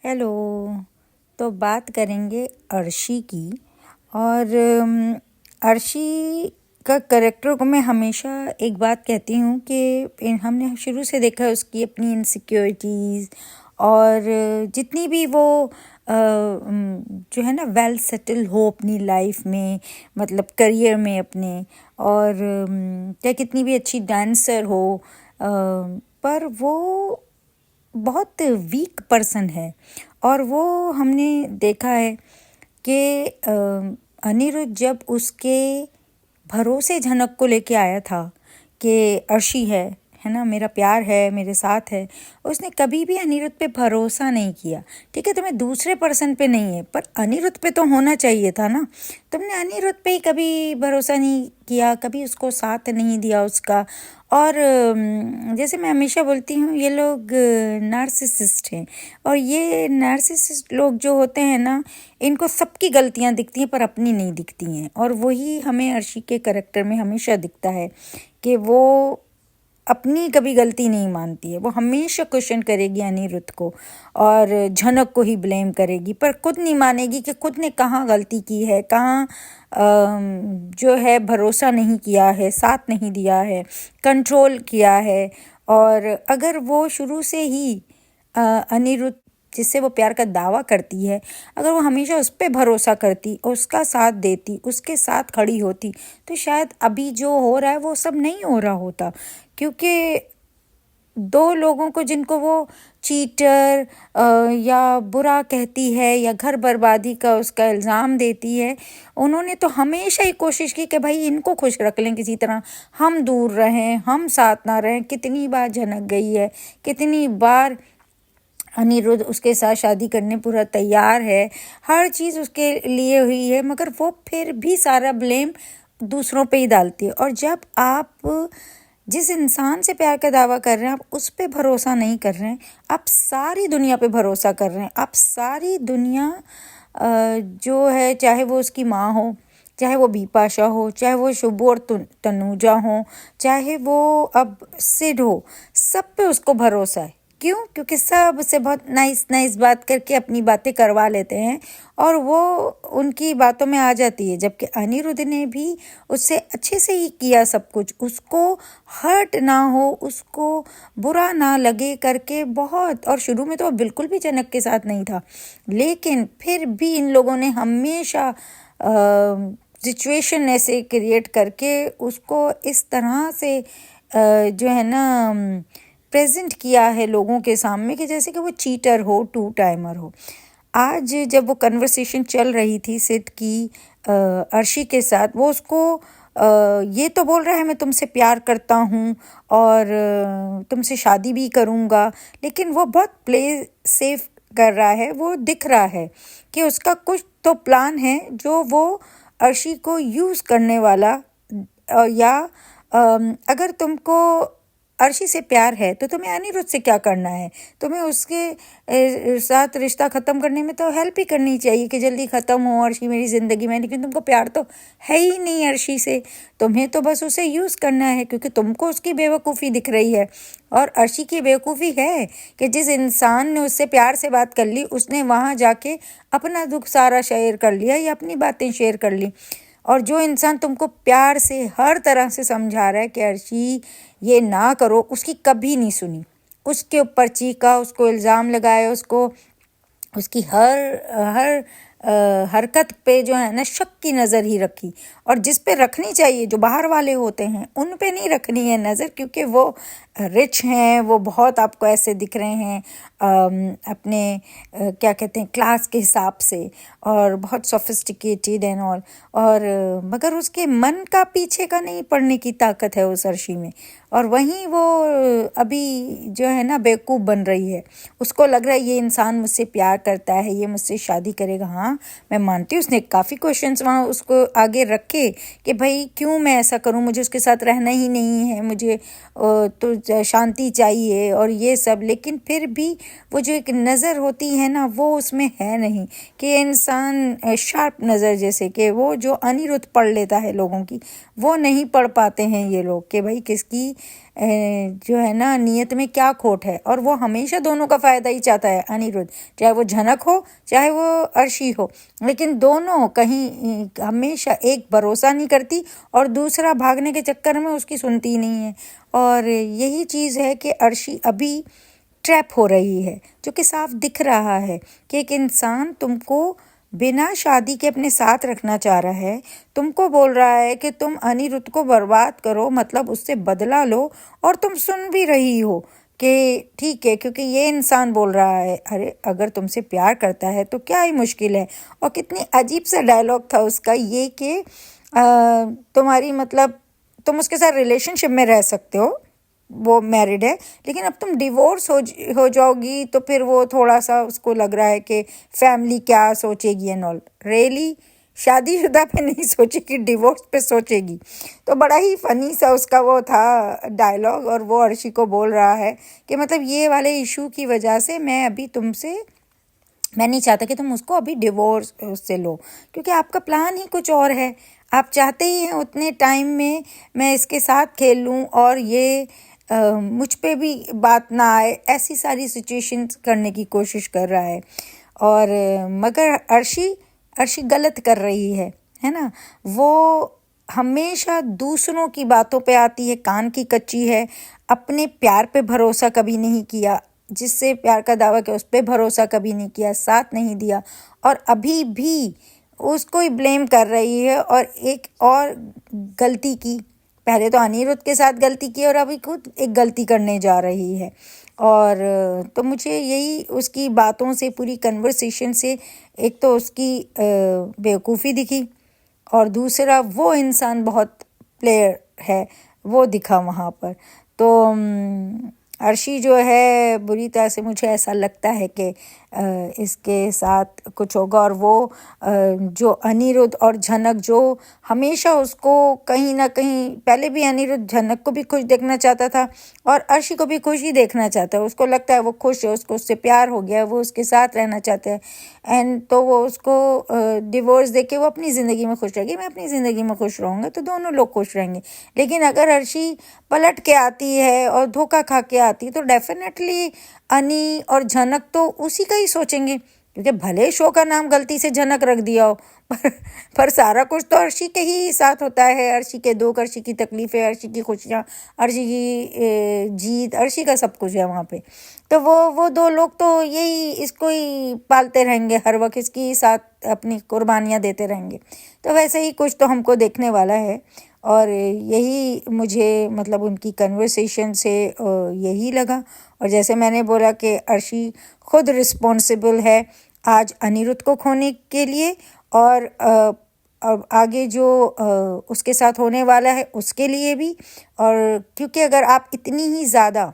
Hello. तो बात करेंगे अर्शी की। और अर्शी का कैरेक्टर को मैं हमेशा एक बात कहती हूँ कि हमने शुरू से देखा है उसकी अपनी इनसिक्योरिटीज़ और जितनी भी वो जो है ना वेल सेटल हो अपनी लाइफ में, मतलब करियर में अपने, और चाहे कितनी भी अच्छी डांसर हो, पर वो बहुत वीक पर्सन है। और वो हमने देखा है कि अनिरुद्ध जब उसके भरोसे झनक को लेके आया था कि अर्शी है ना, मेरा प्यार है, मेरे साथ है, उसने कभी भी अनिरुद्ध पे भरोसा नहीं किया। ठीक है, तुम्हें दूसरे पर्सन पे नहीं है, पर अनिरुद्ध पे तो होना चाहिए था ना। तुमने अनिरुद्ध पे ही कभी भरोसा नहीं किया, कभी उसको साथ नहीं दिया उसका। और जैसे मैं हमेशा बोलती हूँ, ये लोग नार्सिसिस्ट हैं। और ये नार्सिसिस्ट लोग जो होते हैं ना, इनको सबकी गलतियाँ दिखती हैं पर अपनी नहीं दिखती हैं। और वही हमें अर्शी के करैक्टर में हमेशा दिखता है कि वो अपनी कभी गलती नहीं मानती है। वो हमेशा क्वेश्चन करेगी अनिरुद्ध को और झनक को ही ब्लेम करेगी, पर खुद नहीं मानेगी कि खुद ने कहाँ गलती की है, कहाँ जो है भरोसा नहीं किया है, साथ नहीं दिया है, कंट्रोल किया है। और अगर वो शुरू से ही अनिरुद्ध जिससे वो प्यार का दावा करती है, अगर वो हमेशा उस पर भरोसा करती, उसका साथ देती, उसके साथ खड़ी होती, तो शायद अभी जो हो रहा है वो सब नहीं हो रहा होता। क्योंकि दो लोगों को जिनको वो चीटर या बुरा कहती है या घर बर्बादी का उसका इल्ज़ाम देती है, उन्होंने तो हमेशा ही कोशिश की कि भाई इनको खुश रख लें किसी तरह, हम दूर रहें, हम साथ ना रहें। कितनी बार झनक गई है, कितनी बार अनिरुद्ध उसके साथ शादी करने पूरा तैयार है, हर चीज़ उसके लिए हुई है, मगर वो फिर भी सारा ब्लेम दूसरों पे ही डालती है। और जब आप जिस इंसान से प्यार का दावा कर रहे हैं, आप उस पे भरोसा नहीं कर रहे हैं, आप सारी दुनिया पे भरोसा कर रहे हैं। आप सारी दुनिया जो है, चाहे वो उसकी माँ हो, चाहे वो बिपाशा हो, चाहे वो शुभू और तनुजा हो, चाहे वो अब सिड हो, सब पे उसको भरोसा है। क्यों? क्योंकि सब उससे बहुत नाइस बात करके अपनी बातें करवा लेते हैं और वो उनकी बातों में आ जाती है। जबकि अनिरुद्ध ने भी उससे अच्छे से ही किया सब कुछ, उसको हर्ट ना हो, उसको बुरा ना लगे करके बहुत। और शुरू में तो वो बिल्कुल भी जनक के साथ नहीं था, लेकिन फिर भी इन लोगों ने हमेशा सिचुएशन ऐसे क्रिएट करके उसको इस तरह से जो है ना प्रेजेंट किया है लोगों के सामने कि जैसे कि वो चीटर हो, टू टाइमर हो। आज जब वो कन्वर्सेशन चल रही थी सिड की अर्शी के साथ, वो उसको ये तो बोल रहा है मैं तुमसे प्यार करता हूँ और तुमसे शादी भी करूँगा, लेकिन वो बहुत प्ले सेफ कर रहा है। वो दिख रहा है कि उसका कुछ तो प्लान है जो वो अर्शी को यूज़ करने वाला। या अगर तुमको अर्शी से प्यार है तो तुम्हें अनिरुद्ध से क्या करना है? तुम्हें उसके साथ रिश्ता ख़त्म करने में तो हेल्प ही करनी चाहिए कि जल्दी ख़त्म हो अर्शी मेरी ज़िंदगी में। लेकिन तुमको प्यार तो है ही नहीं अर्शी से, तुम्हें तो बस उसे यूज़ करना है, क्योंकि तुमको उसकी बेवकूफ़ी दिख रही है। और अर्शी की बेवकूफ़ी है कि जिस इंसान ने उससे प्यार से बात कर ली, उसने वहाँ जाके अपना दुख सारा शेयर कर लिया या अपनी बातें शेयर कर ली। और जो इंसान तुमको प्यार से हर तरह से समझा रहा है कि अर्शी ये ना करो, उसकी कभी नहीं सुनी, उसके ऊपर चीखा, उसको इल्ज़ाम लगाया, उसको उसकी हर हरकत पे जो है ना शक की नज़र ही रखी। और जिस पे रखनी चाहिए, जो बाहर वाले होते हैं, उन पे नहीं रखनी है नज़र, क्योंकि वो रिच हैं, वो बहुत आपको ऐसे दिख रहे हैं अपने क्या कहते हैं क्लास के हिसाब से, और बहुत सोफिस्टिकेटेड एंड ऑल। और मगर उसके मन का पीछे का नहीं पड़ने की ताकत है उस अर्शी में। और वहीं वो अभी जो है ना बेवकूफ़ बन रही है। उसको लग रहा है ये इंसान मुझसे प्यार करता है, ये मुझसे शादी करेगा। हाँ, मैं मानती हूँ उसने काफ़ी क्वेश्चंस वहाँ उसको आगे रखे कि भाई क्यों मैं ऐसा करूँ, मुझे उसके साथ रहना ही नहीं है, मुझे तो शांति चाहिए और ये सब। लेकिन फिर भी वो जो एक नज़र होती है ना, वो उसमें है नहीं कि इंसान शार्प नज़र, जैसे कि वो जो अनिरुद्ध पढ़ लेता है लोगों की, वो नहीं पढ़ पाते हैं ये लोग कि भाई किसकी जो है ना नीयत में क्या खोट है। और वो हमेशा दोनों का फ़ायदा ही चाहता है अनिरुद्ध, चाहे वो झनक हो चाहे वो अर्शी हो, लेकिन दोनों कहीं हमेशा एक भरोसा नहीं करती और दूसरा भागने के चक्कर में उसकी सुनती नहीं है। और यही चीज़ है कि अर्शी अभी ट्रैप हो रही है, जो कि साफ दिख रहा है कि एक इंसान तुमको बिना शादी के अपने साथ रखना चाह रहा है, तुमको बोल रहा है कि तुम अनिरुद्ध को बर्बाद करो, मतलब उससे बदला लो, और तुम सुन भी रही हो कि ठीक है क्योंकि ये इंसान बोल रहा है। अरे अगर तुमसे प्यार करता है तो क्या ही मुश्किल है। और कितनी अजीब सा डायलॉग था उसका ये कि तुम्हारी मतलब तुम उसके साथ रिलेशनशिप में रह सकते हो, वो मैरिड है, लेकिन अब तुम डिवोर्स हो जाओगी तो फिर वो थोड़ा सा उसको लग रहा है कि फैमिली क्या सोचेगी एंड ऑल। रियली शादीशुदा पे नहीं सोचेगी, डिवोर्स पे सोचेगी। तो बड़ा ही फनी सा उसका वो था डायलॉग। और वो अर्शी को बोल रहा है कि मतलब ये वाले इशू की वजह से मैं नहीं चाहता कि तुम उसको अभी डिवोर्स से लो, क्योंकि आपका प्लान ही कुछ और है। आप चाहते ही हैं उतने टाइम में मैं इसके साथ खेल लूँ और ये मुझ पे भी बात ना आए, ऐसी सारी सिचुएशंस करने की कोशिश कर रहा है। और मगर अर्शी गलत कर रही है ना। वो हमेशा दूसरों की बातों पे आती है, कान की कच्ची है, अपने प्यार पे भरोसा कभी नहीं किया, जिससे प्यार का दावा किया उस पर भरोसा कभी नहीं किया, साथ नहीं दिया, और अभी भी उसको ही ब्लेम कर रही है। और एक और गलती की, पहले तो अनिरुद्ध के साथ गलती की और अभी खुद एक गलती करने जा रही है। और तो मुझे यही उसकी बातों से, पूरी कन्वर्सेशन से, एक तो उसकी बेवकूफ़ी दिखी और दूसरा वो इंसान बहुत प्लेयर है वो दिखा वहाँ पर। तो अर्शी जो है बुरी तरह से, मुझे ऐसा लगता है कि इसके साथ कुछ होगा। और वो जो अनिरुद्ध और झनक जो हमेशा उसको कहीं ना कहीं, पहले भी अनिरुद्ध झनक को भी खुश देखना चाहता था और अर्शी को भी खुश ही देखना चाहता है। उसको लगता है वो खुश है, उसको उससे प्यार हो गया, वो उसके साथ रहना चाहता है। एंड तो वो उसको डिवोर्स दे के वो अपनी ज़िंदगी में खुश रहेगी, मैं अपनी ज़िंदगी में खुश रहूँगा, तो दोनों लोग खुश रहेंगे। लेकिन अगर अर्शी पलट के आती है और धोखा खा के आती है तो डेफिनेटली अनी और झनक तो उसी का ही सोचेंगे, क्योंकि भले शो का नाम गलती से झनक रख दिया हो पर सारा कुछ तो अर्शी के ही साथ होता है। अर्शी के दुख, अर्शी की तकलीफ़ें, अर्शी की खुशियाँ, अर्शी की जीत, अर्शी का सब कुछ है वहाँ पे। तो वो दो लोग तो यही इसको ही पालते रहेंगे, हर वक्त इसकी साथ अपनी कुर्बानियाँ देते रहेंगे। तो वैसे ही कुछ तो हमको देखने वाला है। और यही मुझे मतलब उनकी कन्वर्सेशन से यही लगा। और जैसे मैंने बोला कि अर्शी खुद रिस्पॉन्सिबल है आज अनिरुद्ध को खोने के लिए, और अब आगे जो उसके साथ होने वाला है उसके लिए भी। और क्योंकि अगर आप इतनी ही ज़्यादा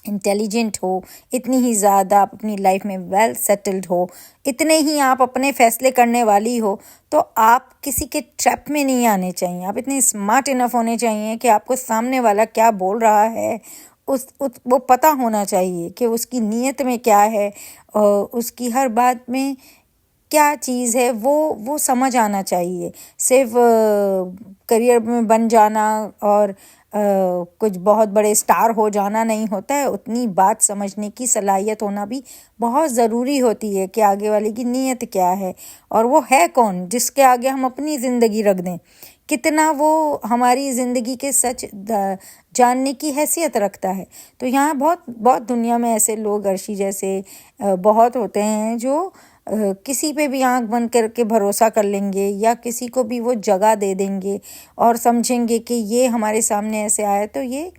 इंटेलिजेंट हो, इतनी ही ज़्यादा आप अपनी लाइफ में वेल सेटल्ड हो, इतने ही आप अपने फैसले करने वाली हो, तो आप किसी के ट्रैप में नहीं आने चाहिए। आप इतने स्मार्ट इनफ होने चाहिए कि आपको सामने वाला क्या बोल रहा है वो पता होना चाहिए कि उसकी नीयत में क्या है, उसकी हर बात में क्या चीज़ है, वो समझ आना चाहिए। सिर्फ करियर में बन जाना और कुछ बहुत बड़े स्टार हो जाना नहीं होता है, उतनी बात समझने की सलाहियत होना भी बहुत ज़रूरी होती है कि आगे वाले की नीयत क्या है और वो है कौन जिसके आगे हम अपनी ज़िंदगी रख दें, कितना वो हमारी ज़िंदगी के सच जानने की हैसियत रखता है। तो यहाँ बहुत बहुत दुनिया में ऐसे लोग अर्शी जैसे बहुत होते हैं जो किसी पे भी आंख बंद करके भरोसा कर लेंगे या किसी को भी वो जगह दे देंगे और समझेंगे कि ये हमारे सामने ऐसे आया तो ये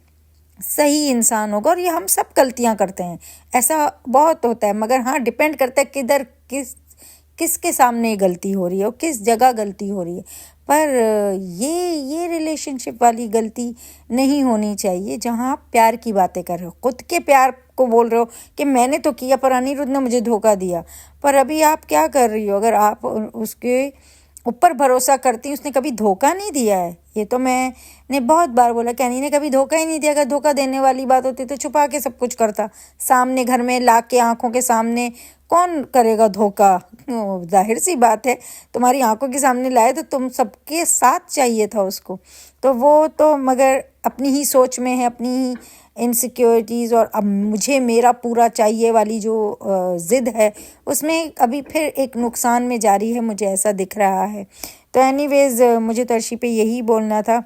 सही इंसान होगा। और ये हम सब गलतियां करते हैं, ऐसा बहुत होता है, मगर हाँ डिपेंड करता है किधर किसके सामने गलती हो रही है और किस जगह गलती हो रही है। पर ये रिलेशनशिप वाली गलती नहीं होनी चाहिए जहाँ आप प्यार की बातें कर रहे हो, खुद के प्यार को बोल रहे हो कि मैंने तो किया पर अनिरुद्ध ने मुझे धोखा दिया। पर अभी आप क्या कर रही हो? अगर आप उसके ऊपर भरोसा करती, उसने कभी धोखा नहीं दिया है। ये तो मैंने बहुत बार बोला कि अनी ने कभी धोखा ही नहीं दिया। अगर धोखा देने वाली बात होती तो छुपा के सब कुछ करता, सामने घर में ला के आंखों के सामने कौन करेगा धोखा? जाहिर सी बात है, तुम्हारी आंखों के सामने लाए तो तुम सबके साथ चाहिए था उसको। तो वो तो मगर अपनी ही सोच में है, अपनी ही इनसिक्योरिटीज़ और अब मुझे मेरा पूरा चाहिए वाली जो ज़िद है, उसमें अभी फिर एक नुकसान में जारी है, मुझे ऐसा दिख रहा है। तो एनीवेज़ मुझे तो अर्शी पे यही बोलना था।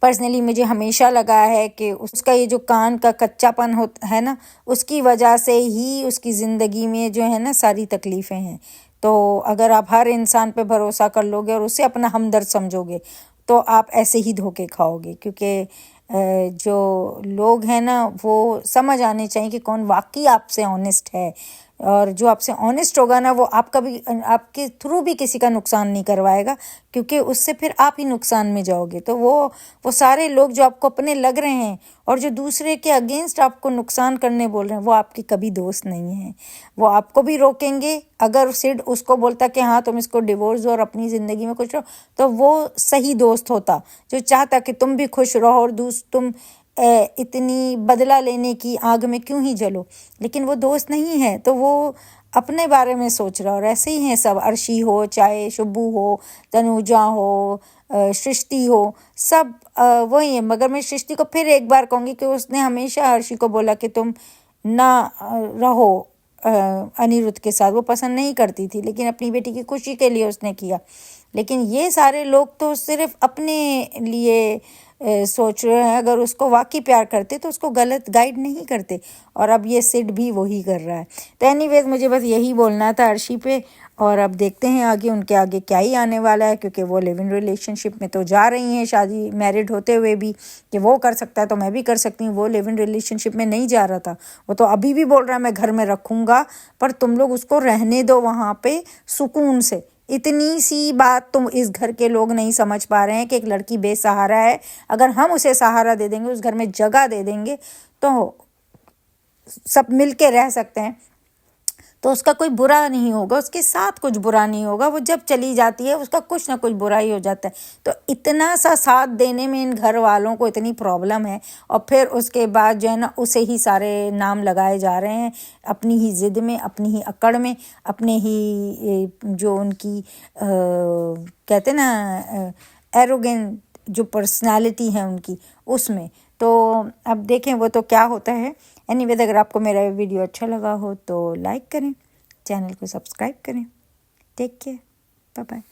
पर्सनली मुझे हमेशा लगा है कि उसका ये जो कान का कच्चापन होता है ना, उसकी वजह से ही उसकी ज़िंदगी में जो है ना सारी तकलीफ़ें हैं। तो अगर आप हर इंसान पे भरोसा कर लोगे और उसे अपना हमदर्द समझोगे, तो आप ऐसे ही धोखे खाओगे, क्योंकि जो लोग हैं ना वो समझ आने चाहिए कि कौन वाकई आपसे ऑनेस्ट है। और जो आपसे ऑनेस्ट होगा ना, वो आपका भी, आपके थ्रू भी किसी का नुकसान नहीं करवाएगा, क्योंकि उससे फिर आप ही नुकसान में जाओगे। तो वो सारे लोग जो आपको अपने लग रहे हैं और जो दूसरे के अगेंस्ट आपको नुकसान करने बोल रहे हैं, वो आपके कभी दोस्त नहीं हैं। वो आपको भी रोकेंगे। अगर सिड उसको बोलता कि हाँ तुम इसको डिवोर्स दो और अपनी ज़िंदगी में खुश रहो, तो वो सही दोस्त होता, जो चाहता कि तुम भी खुश रहो और तुम इतनी बदला लेने की आग में क्यों ही जलो। लेकिन वो दोस्त नहीं है, तो वो अपने बारे में सोच रहा। और ऐसे ही हैं सब, अर्शी हो, चाहे शुभू हो, तनुजा हो, सृष्टि हो, सब वही है। मगर मैं सृष्टि को फिर एक बार कहूँगी कि उसने हमेशा अर्शी को बोला कि तुम ना रहो अनिरुद्ध के साथ। वो पसंद नहीं करती थी, लेकिन अपनी बेटी की खुशी के लिए उसने किया। लेकिन ये सारे लोग तो सिर्फ अपने लिए सोच रहे हैं। अगर उसको वाकई प्यार करते तो उसको गलत गाइड नहीं करते। और अब ये सिड भी वही कर रहा है। तो एनीवेज मुझे बस यही बोलना था अर्शी पे। और अब देखते हैं आगे उनके आगे क्या ही आने वाला है, क्योंकि वो लिव इन रिलेशनशिप में तो जा रही हैं, शादी मैरिड होते हुए भी, कि वो कर सकता है तो मैं भी कर सकती हूँ। वो लिव इन रिलेशनशिप में नहीं जा रहा था, वो तो अभी भी बोल रहा है मैं घर में रखूँगा, पर तुम लोग उसको रहने दो वहाँ पे सुकून से। इतनी सी बात तुम इस घर के लोग नहीं समझ पा रहे हैं कि एक लड़की बेसहारा है। अगर हम उसे सहारा दे देंगे, उस घर में जगह दे देंगे, तो सब मिल के रह सकते हैं, तो उसका कोई बुरा नहीं होगा, उसके साथ कुछ बुरा नहीं होगा। वो जब चली जाती है उसका कुछ ना कुछ बुरा ही हो जाता है। तो इतना सा साथ देने में इन घर वालों को इतनी प्रॉब्लम है, और फिर उसके बाद जो है ना उसे ही सारे नाम लगाए जा रहे हैं, अपनी ही ज़िद में, अपनी ही अकड़ में, अपने ही जो उनकी कहते ना एरोगेंट जो पर्सनालिटी है उनकी, उसमें। तो अब देखें वो तो क्या होता है। एनीवेज अगर आपको मेरा वीडियो अच्छा लगा हो तो लाइक करें, चैनल को सब्सक्राइब करें। Take care, bye bye.